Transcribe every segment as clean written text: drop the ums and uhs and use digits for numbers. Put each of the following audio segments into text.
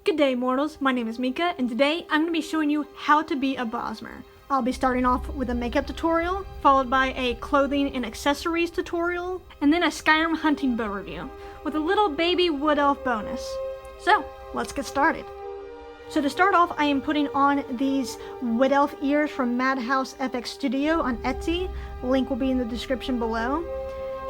Good day, mortals. My name is Mika, and today I'm going to be showing you how to be a Bosmer. I'll be starting off with a makeup tutorial, followed by a clothing and accessories tutorial, and then a Skyrim hunting bow review, with a little baby wood elf bonus. So, let's get started. So to start off, I am putting on these wood elf ears from Madhouse FX Studio on Etsy. Link will be in the description below.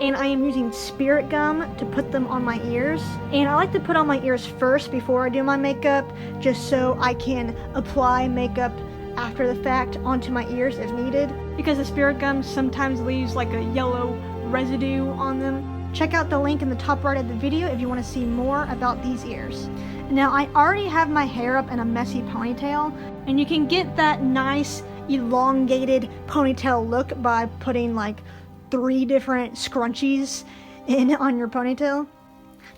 And I am using spirit gum to put them on my ears. And I like to put on my ears first before I do my makeup, just so I can apply makeup after the fact onto my ears if needed, because the spirit gum sometimes leaves like a yellow residue on them. Check out the link in the top right of the video if you want to see more about these ears. Now, I already have my hair up in a messy ponytail, and you can get that nice elongated ponytail look by putting like 3 different scrunchies in on your ponytail.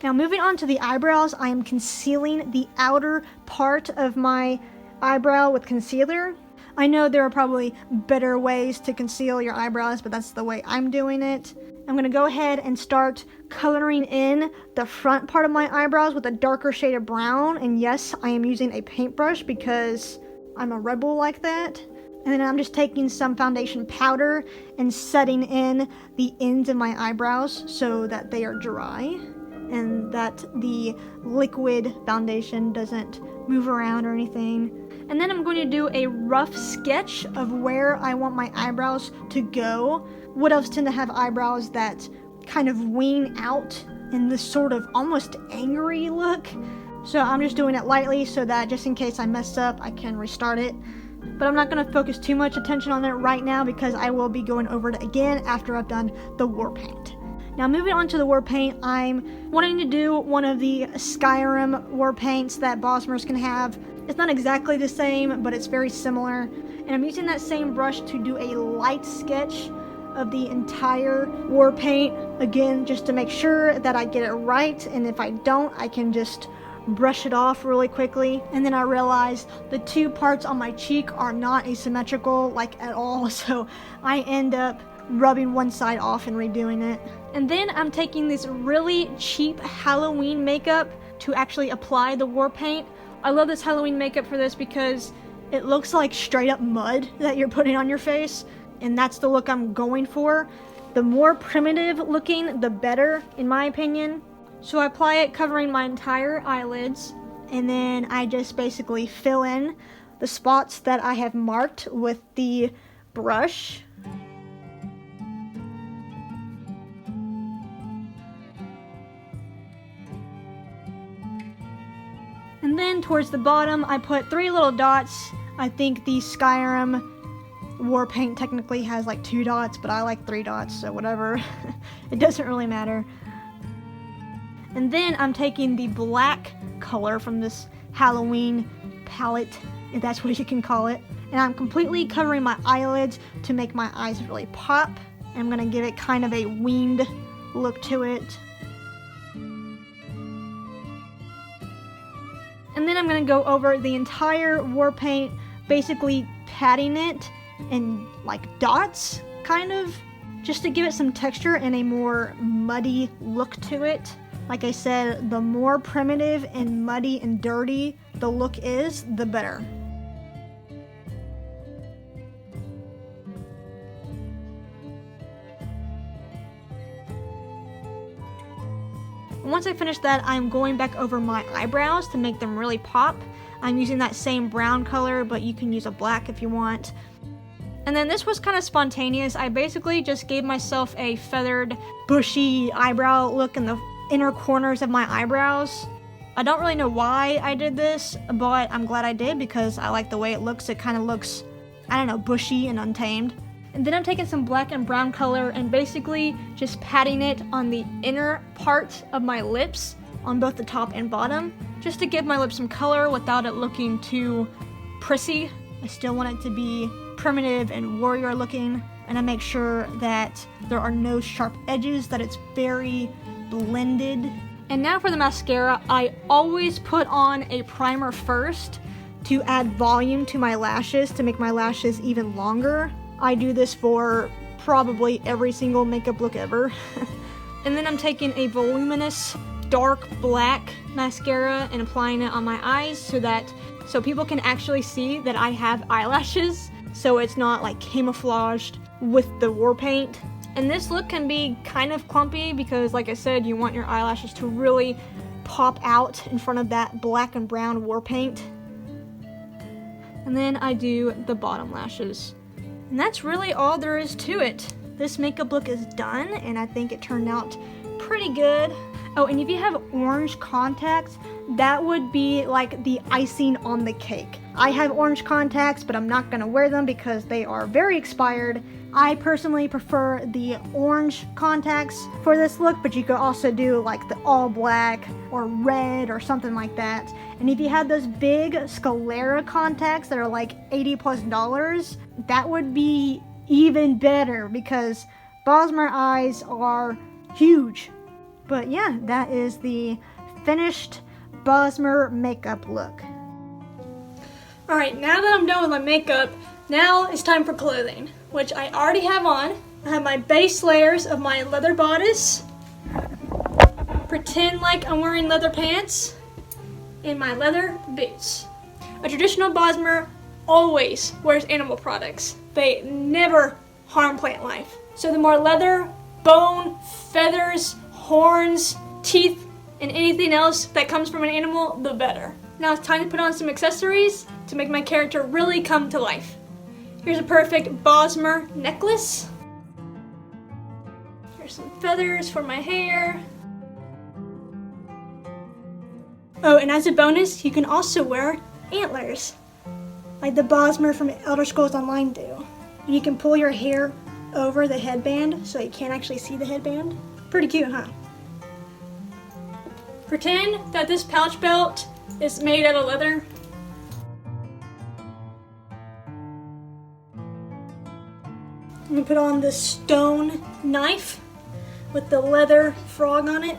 Now, moving on to the eyebrows, I am concealing the outer part of my eyebrow with concealer. I know there are probably better ways to conceal your eyebrows, but that's the way I'm doing it. I'm going to go ahead and start coloring in the front part of my eyebrows with a darker shade of brown. And yes, I am using a paintbrush because I'm a rebel like that. And then I'm just taking some foundation powder and setting in the ends of my eyebrows so that they are dry and that the liquid foundation doesn't move around or anything. And then I'm going to do a rough sketch of where I want my eyebrows to go. Wood elves tend to have eyebrows that kind of wing out in this sort of almost angry look. So I'm just doing it lightly so that just in case I mess up, I can restart it. But I'm not going to focus too much attention on it right now because I will be going over it again after I've done the war paint. Now, moving on to the war paint, I'm wanting to do one of the Skyrim war paints that Bosmers can have. It's not exactly the same, but it's very similar. And I'm using that same brush to do a light sketch of the entire war paint. Again, just to make sure that I get it right. And if I don't, I can just brush it off really quickly. And then I realized the 2 parts on my cheek are not asymmetrical, like at all. So I end up rubbing one side off and redoing it. And then I'm taking this really cheap Halloween makeup to actually apply the war paint. I love this Halloween makeup for this because it looks like straight up mud that you're putting on your face. And that's the look I'm going for. The more primitive looking, the better, in my opinion. So I apply it covering my entire eyelids, and then I just basically fill in the spots that I have marked with the brush. And then towards the bottom, I put 3 little dots. I think the Skyrim war paint technically has like 2 dots, but I like 3 dots, so whatever. It doesn't really matter. And then I'm taking the black color from this Halloween palette, if that's what you can call it. And I'm completely covering my eyelids to make my eyes really pop. And I'm going to give it kind of a winged look to it. And then I'm going to go over the entire war paint, basically patting it in like dots, kind of, just to give it some texture and a more muddy look to it. Like I said, the more primitive and muddy and dirty the look is, the better. And once I finish that, I'm going back over my eyebrows to make them really pop. I'm using that same brown color, but you can use a black if you want. And then this was kind of spontaneous. I basically just gave myself a feathered, bushy eyebrow look in the inner corners of my eyebrows. I don't really know why I did this, but I'm glad I did because I like the way it looks. It kind of looks, I don't know, bushy and untamed. And then I'm taking some black and brown color and basically just patting it on the inner part of my lips, on both the top and bottom, just to give my lips some color without it looking too prissy. I still want it to be primitive and warrior looking, and I make sure that there are no sharp edges, that it's very blended. And now for the mascara, I always put on a primer first to add volume to my lashes, to make my lashes even longer. I do this for probably every single makeup look ever. And then I'm taking a voluminous dark black mascara and applying it on my eyes so people can actually see that I have eyelashes, so it's not like camouflaged with the war paint. And this look can be kind of clumpy because, like I said, you want your eyelashes to really pop out in front of that black and brown war paint. And then I do the bottom lashes. And that's really all there is to it. This makeup look is done, and I think it turned out pretty good. Oh, and if you have orange contacts, that would be like the icing on the cake. I have orange contacts, but I'm not gonna wear them because they are very expired. I personally prefer the orange contacts for this look, but you could also do like the all black or red or something like that. And if you had those big 𝐒𝐻𝐿 contacts that are like $80+, that would be even better because Bosmer eyes are huge. But yeah, that is the finished Bosmer makeup look. Alright, now that I'm done with my makeup, now it's time for clothing, which I already have on. I have my base layers of my leather bodice, pretend like I'm wearing leather pants, and my leather boots. A traditional Bosmer always wears animal products. They never harm plant life. So the more leather, bone, feathers, horns, teeth, and anything else that comes from an animal, the better. Now it's time to put on some accessories to make my character really come to life. Here's a perfect Bosmer necklace. Here's some feathers for my hair. Oh, and as a bonus, you can also wear antlers, like the Bosmer from Elder Scrolls Online do. And you can pull your hair over the headband so you can't actually see the headband. Pretty cute, huh? Pretend that this pouch belt is made out of leather. I'm gonna put on this stone knife with the leather frog on it.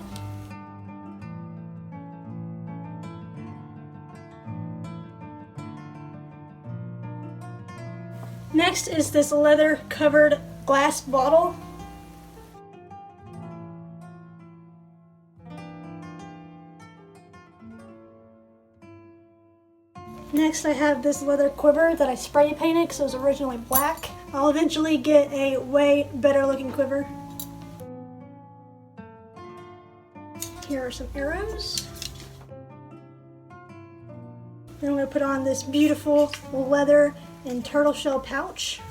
Next is this leather covered glass bottle. Next I have this leather quiver that I spray painted because it was originally black. I'll eventually get a way better looking quiver. Here are some arrows. Then I'm going to put on this beautiful leather and turtle shell pouch.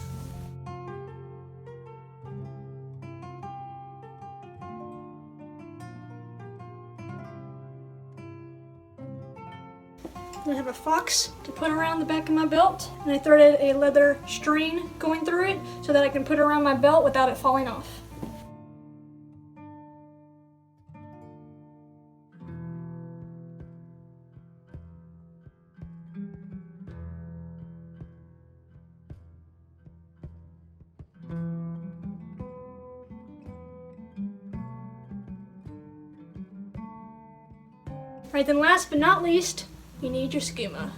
I have a fox to put around the back of my belt, and I threaded a leather string going through it so that I can put it around my belt without it falling off. Alright, then last but not least, you need your skooma.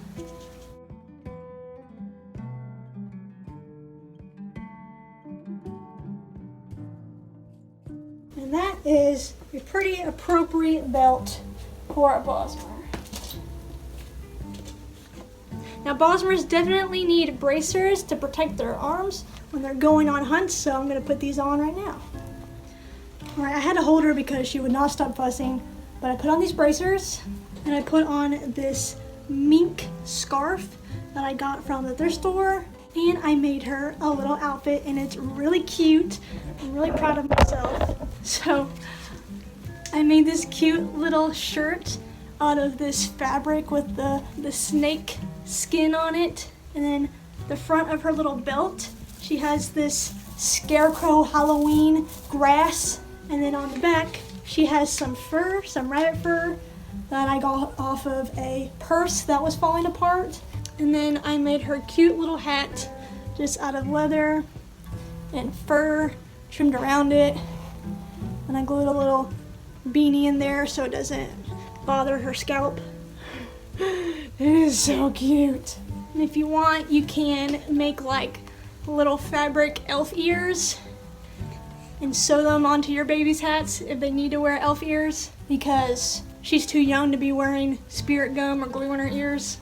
And that is a pretty appropriate belt for a Bosmer. Now Bosmers definitely need bracers to protect their arms when they're going on hunts, so I'm going to put these on right now. Alright, I had to hold her because she would not stop fussing, but I put on these bracers. And I put on this mink scarf that I got from the thrift store. And I made her a little outfit, and it's really cute. I'm really proud of myself. So I made this cute little shirt out of this fabric with the snake skin on it. And then the front of her little belt, she has this scarecrow Halloween grass. And then on the back, she has some fur, some rabbit fur, that I got off of a purse that was falling apart. And then I made her cute little hat just out of leather and fur, trimmed around it. And I glued a little beanie in there so it doesn't bother her scalp. It is so cute. And if you want, you can make like little fabric elf ears and sew them onto your baby's hats if they need to wear elf ears. because she's too young to be wearing spirit gum or glue in her ears.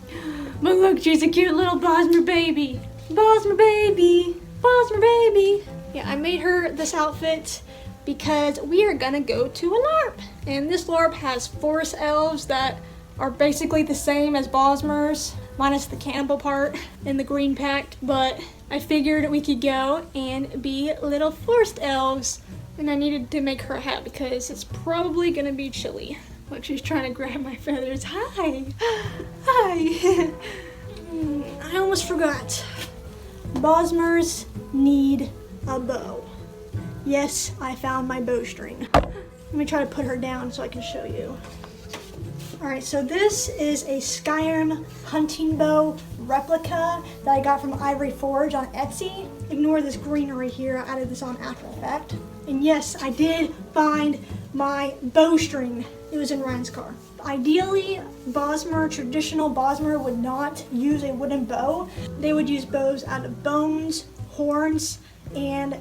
But look, she's a cute little Bosmer baby. Bosmer baby, Bosmer baby. Yeah, I made her this outfit because we are gonna go to a LARP. And this LARP has forest elves that are basically the same as Bosmer's, minus the cannibal part and the green pact. But I figured we could go and be little forest elves. And I needed to make her a hat because it's probably gonna be chilly. Look, she's trying to grab my feathers. Hi, hi. I almost forgot. Bosmers need a bow. Yes, I found my bowstring. Let me try to put her down so I can show you. All right, so this is a Skyrim hunting bow replica that I got from Ivory Forge on Etsy. Ignore this greenery here, I added this on after effect. And yes, I did find my bowstring. It was in Ryan's car. Ideally, Bosmer, traditional Bosmer would not use a wooden bow. They would use bows out of bones, horns, and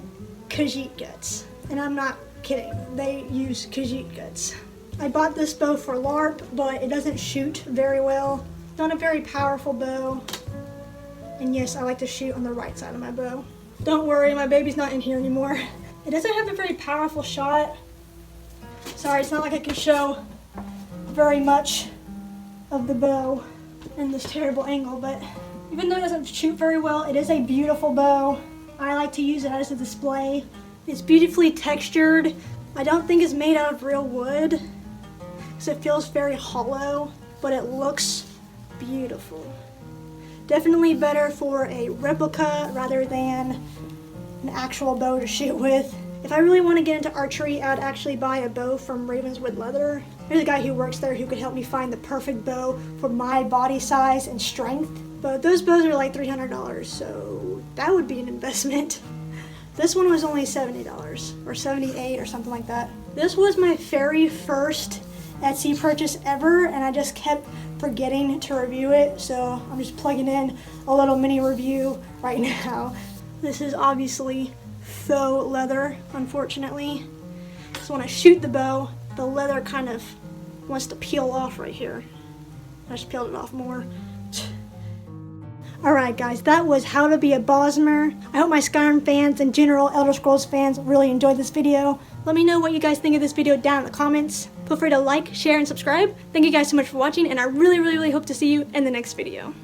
𝐒𝐻𝐡 guts. And I'm not kidding, they use 𝐒𝐻𝐡 guts. I bought this bow for LARP, but it doesn't shoot very well. It's not a very powerful bow. And yes, I like to shoot on the right side of my bow. Don't worry, my baby's not in here anymore. It doesn't have a very powerful shot. Sorry, it's not like I can show very much of the bow in this terrible angle, but even though it doesn't shoot very well, it is a beautiful bow. I like to use it as a display. It's beautifully textured. I don't think it's made out of real wood, because it feels very hollow, but it looks beautiful. Definitely better for a replica rather than an actual bow to shoot with. If I really want to get into archery, I'd actually buy a bow from Ravenswood Leather. There's a guy who works there who could help me find the perfect bow for my body size and strength. But those bows are like $300, so that would be an investment. This one was only $70 or $78 or something like that. This was my very first Etsy purchase ever, and I just kept forgetting to review it, so I'm just plugging in a little mini review right now. This is obviously faux leather, unfortunately. So when I shoot the bow, the leather kind of wants to peel off right here. I just peeled it off more. Alright guys, that was how to be a Bosmer. I hope my Skyrim fans and general Elder Scrolls fans really enjoyed this video. Let me know what you guys think of this video down in the comments. Feel free to like, share, and subscribe. Thank you guys so much for watching, and I really hope to see you in the next video.